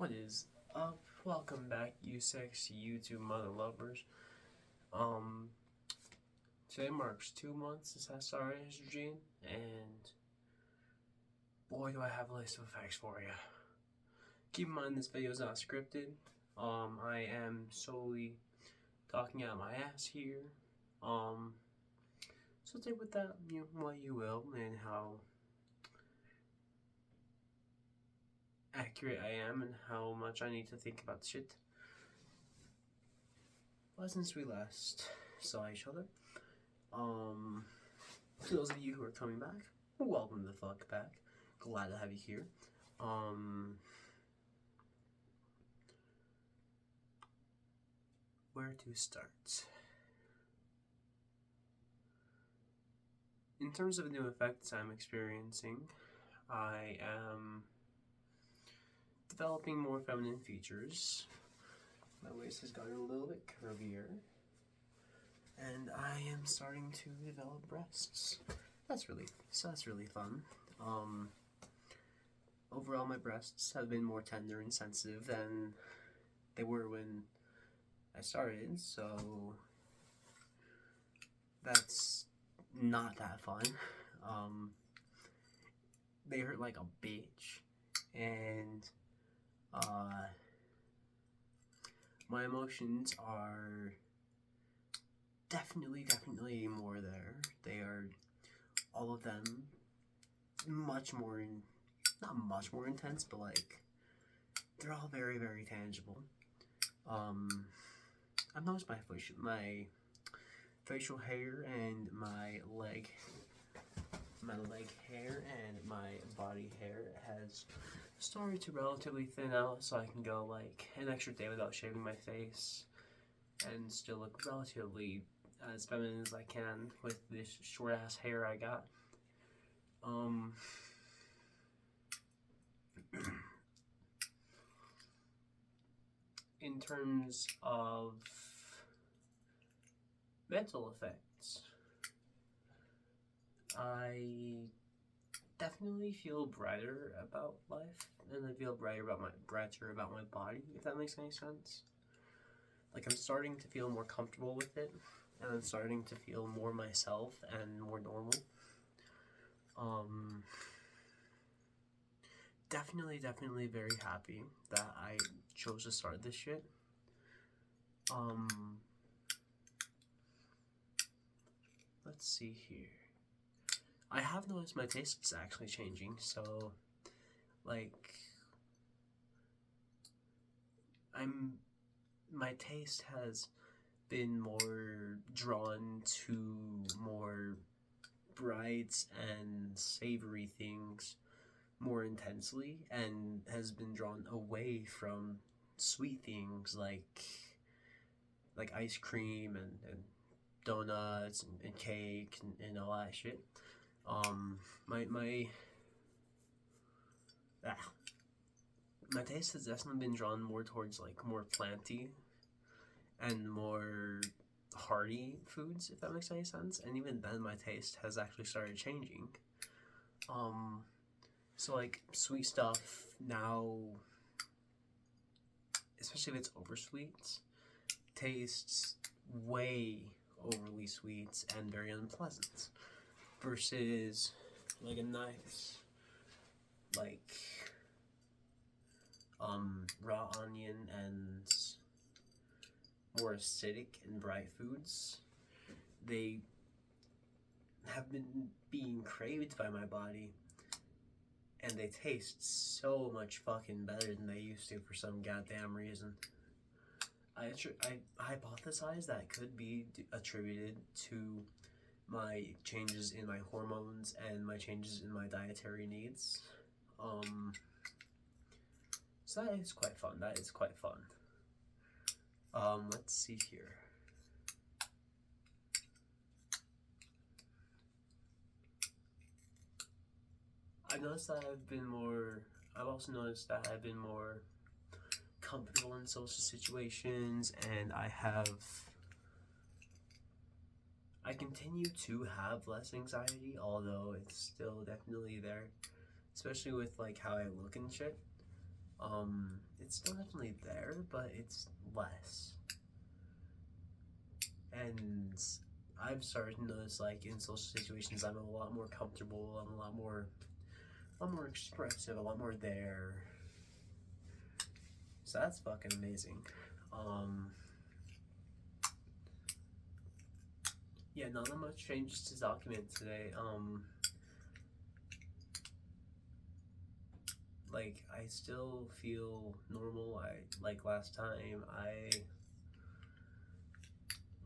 What is up? Welcome back, you sexy YouTube mother lovers. Um, Today marks 2 months since I started estrogen, and boy, do I have a list of effects for you. Keep in mind, this video is not scripted. I am solely talking out my ass here. So take with that, what you will, and how accurate I am, and how much I need to think about shit. But since we last saw each other, to those of you who are coming back, welcome the fuck back. Glad to have you here. Where to start? In terms of new effects I'm experiencing, I am developing more feminine features. My waist has gotten a little bit curvier, and I am starting to develop breasts. That's really fun. Overall, my breasts have been more tender and sensitive than they were when I started, so that's not that fun. They hurt like a bitch, and my emotions are definitely more there. They are, all of them, not much more intense, but like, they're all very tangible. I've noticed my facial hair and my leg hair and my body hair has started to relatively thin out, so I can go like an extra day without shaving my face and still look relatively as feminine as I can with this short ass hair I got. In terms of mental effects, I definitely feel brighter about life, and I feel brighter about my body, if that makes any sense. Like, I'm starting to feel more comfortable with it, and I'm starting to feel more myself and more normal. Definitely very happy that I chose to start this shit. Let's see here. I have noticed my taste is actually changing, so, like, my taste has been more drawn to more bright and savory things more intensely, and has been drawn away from sweet things like ice cream and donuts and cake and all that shit. My taste has definitely been drawn more towards like more planty and more hearty foods, if that makes any sense. And even then, my taste has actually started changing. So like sweet stuff now, especially if it's oversweet, tastes way overly sweet and very unpleasant, versus like a nice like raw onion and more acidic and bright foods. They have been being craved by my body, and they taste so much fucking better than they used to for some goddamn reason. I hypothesize that could be attributed to my changes in my hormones and my changes in my dietary needs. So that is quite fun. Let's see here. I've also noticed that I've been more comfortable in social situations, and I continue to have less anxiety, although it's still definitely there, especially with like how I look and shit. It's still definitely there, but it's less. And I've started to notice, like, in social situations, I'm a lot more comfortable, I'm a lot more expressive, a lot more there. So that's fucking amazing. Yeah, not that much changes to document today. Like, I still feel normal. Like last time, I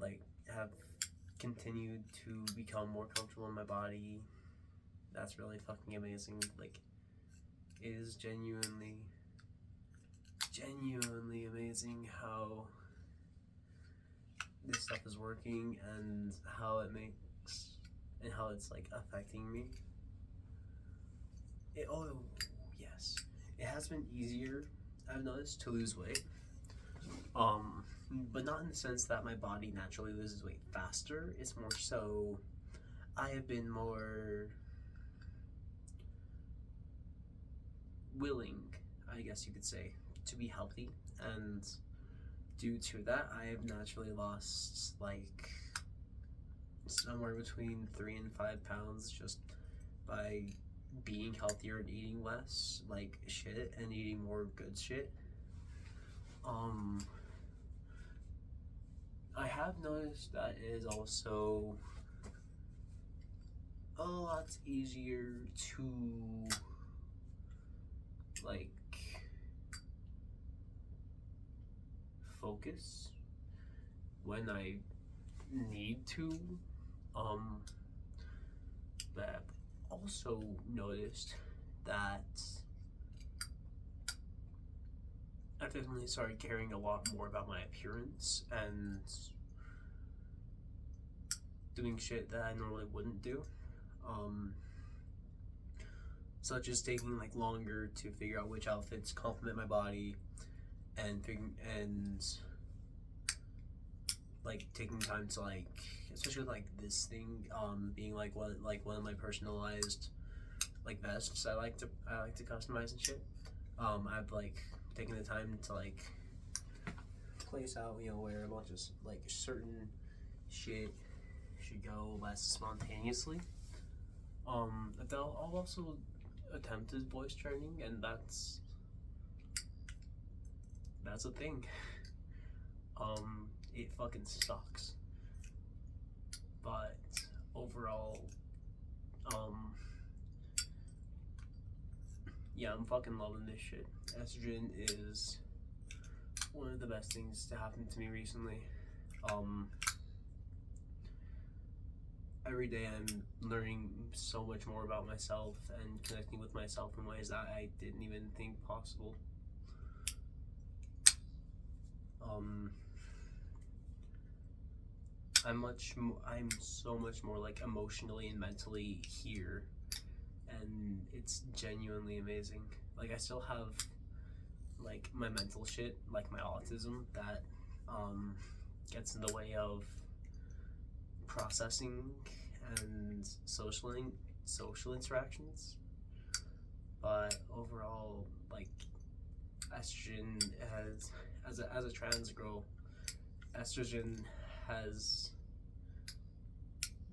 like have continued to become more comfortable in my body. That's really fucking amazing. Like, it is genuinely amazing how this stuff is working and how it's like affecting me. Yes, it has been easier, I've noticed, to lose weight. But not in the sense that my body naturally loses weight faster. It's more so I have been more willing, I guess you could say, to be healthy, and due to that, I have naturally lost like somewhere between 3 and 5 pounds just by being healthier and eating less like shit and eating more good shit. I have noticed that it is also a lot easier to like focus when I need to. But I've also noticed that I've definitely started caring a lot more about my appearance and doing shit that I normally wouldn't do. Such as taking like longer to figure out which outfits complement my body, and like taking time to like, especially with like this thing, being like one of my personalized like vests I like to customize and shit. I've like taken the time to like place out, where a bunch of like certain shit should go less spontaneously. I've also attempted voice training, and that's a thing. It fucking sucks, but overall, yeah, I'm fucking loving this shit. Estrogen is one of the best things to happen to me recently. Every day I'm learning so much more about myself and connecting with myself in ways that I didn't even think possible. I'm so much more like emotionally and mentally here, and it's genuinely amazing. Like, I still have like my mental shit, like my autism, that gets in the way of processing and social interactions. But overall, like, estrogen as a trans girl, estrogen has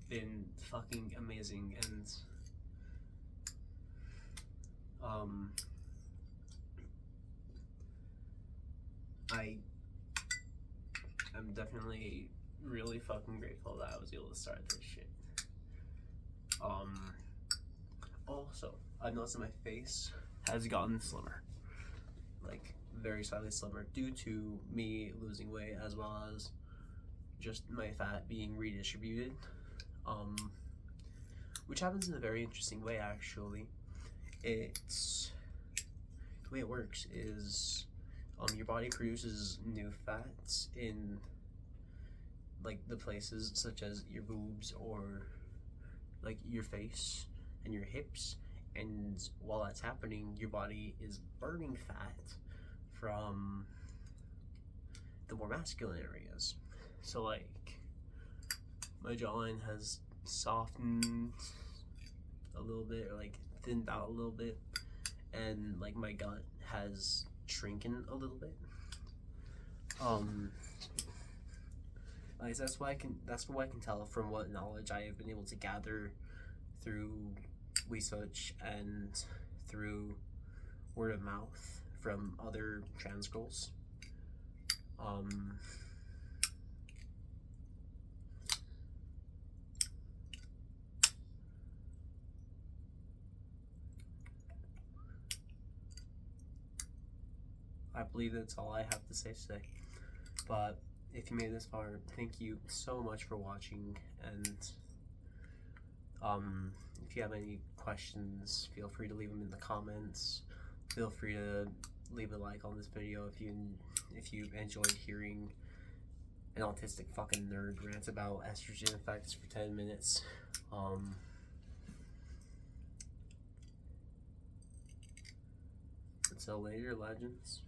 been fucking amazing, and I am definitely really fucking grateful that I was able to start this shit. Also, I've noticed that my face has gotten slimmer, like very slightly slimmer, due to me losing weight as well as just my fat being redistributed, which happens in a very interesting way, actually. It's the way it works is your body produces new fats in like the places such as your boobs or like your face and your hips, and while that's happening, your body is burning fat from the more masculine areas. So like my jawline has softened a little bit, or like thinned out a little bit, and like my gut has shrinking a little bit. That's what I can tell from what knowledge I have been able to gather through research and through word of mouth from other trans girls. I believe that's all I have to say today. But if you made it this far, thank you so much for watching. And if you have any questions, feel free to leave them in the comments. Feel free to leave a like on this video if you enjoyed hearing an autistic fucking nerd rant about estrogen effects for 10 minutes. Until later, legends.